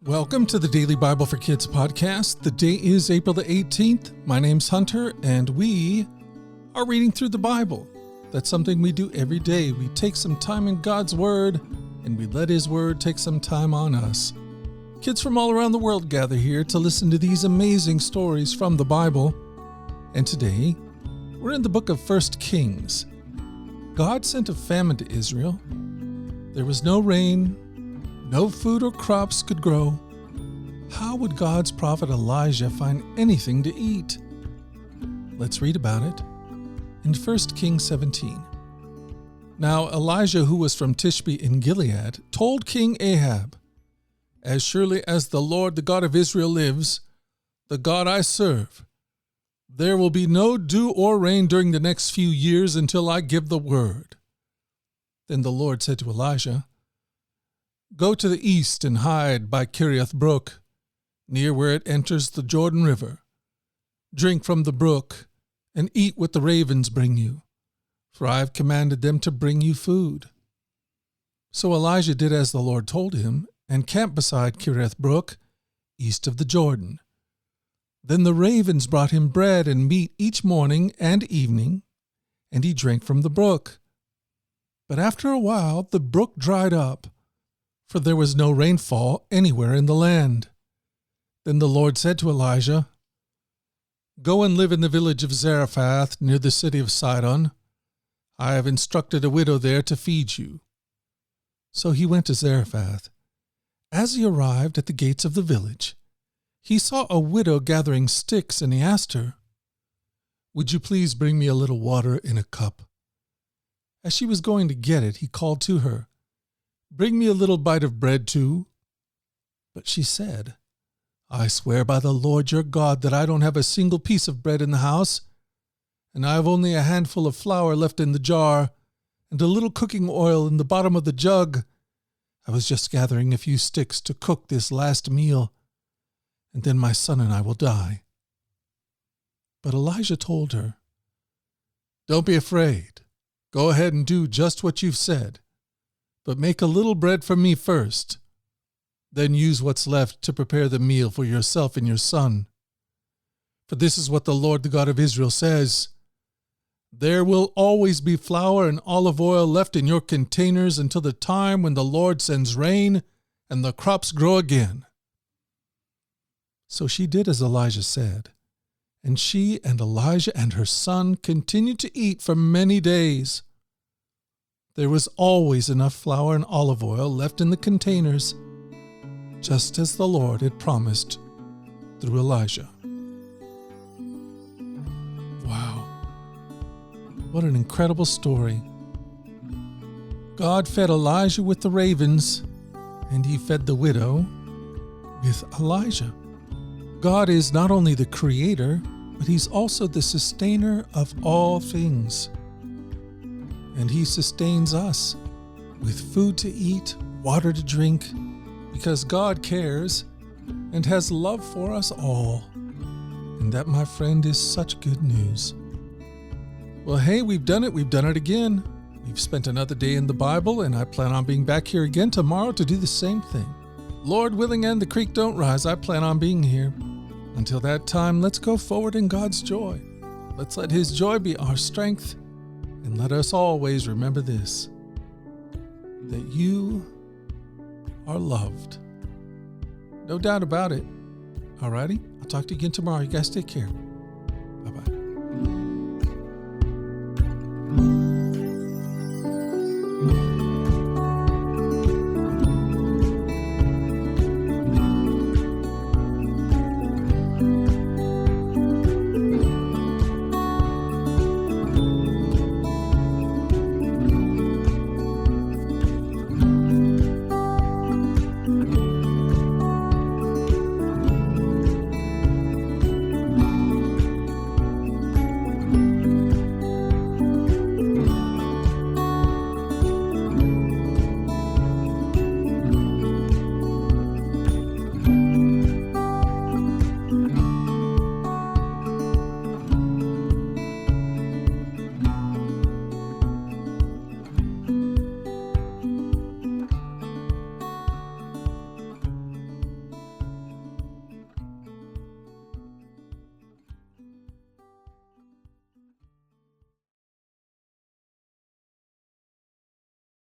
Welcome to the Daily Bible for Kids podcast. The day is April the 18th. My name's Hunter, and we are reading through the Bible. That's something we do every day. We take some time in God's Word, and we let His Word take some time on us. Kids from all around the world gather here to listen to these amazing stories from the Bible. And today, we're in the book of 1 Kings. God sent a famine to Israel. There was no rain. No food or crops could grow. How would God's prophet Elijah find anything to eat? Let's read about it in 1 Kings 17. Now Elijah, who was from Tishbe in Gilead, told King Ahab, "As surely as the Lord, the God of Israel lives, the God I serve, there will be no dew or rain during the next few years until I give the word." Then the Lord said to Elijah, "Go to the east and hide by Kerith Brook, near where it enters the Jordan River. Drink from the brook and eat what the ravens bring you, for I have commanded them to bring you food." So Elijah did as the Lord told him and camped beside Kerith Brook, east of the Jordan. Then the ravens brought him bread and meat each morning and evening, and he drank from the brook. But after a while the brook dried up, for there was no rainfall anywhere in the land. Then the Lord said to Elijah, "Go and live in the village of Zarephath near the city of Sidon. I have instructed a widow there to feed you." So he went to Zarephath. As he arrived at the gates of the village, he saw a widow gathering sticks, and he asked her, "Would you please bring me a little water in a cup?" As she was going to get it, he called to her, "Bring me a little bite of bread too." But she said, "I swear by the Lord your God that I don't have a single piece of bread in the house, and I have only a handful of flour left in the jar and a little cooking oil in the bottom of the jug. I was just gathering a few sticks to cook this last meal, and then my son and I will die." But Elijah told her, "Don't be afraid. Go ahead and do just what you've said. But make a little bread for me first. Then use what's left to prepare the meal for yourself and your son. For this is what the Lord, the God of Israel, says: There will always be flour and olive oil left in your containers until the time when the Lord sends rain and the crops grow again." So she did as Elijah said, and she and Elijah and her son continued to eat for many days. There was always enough flour and olive oil left in the containers, just as the Lord had promised through Elijah. Wow, what an incredible story. God fed Elijah with the ravens, and he fed the widow with Elijah. God is not only the creator, but he's also the sustainer of all things. And he sustains us with food to eat, water to drink, because God cares and has love for us all. And that, my friend, is such good news. Well, hey, we've done it. We've done it again. We've spent another day in the Bible, and I plan on being back here again tomorrow to do the same thing. Lord willing and the creek don't rise, I plan on being here. Until that time, let's go forward in God's joy. Let's let His joy be our strength. And let us always remember this, that you are loved. No doubt about it. Alrighty, I'll talk to you again tomorrow. You guys take care. Bye-bye.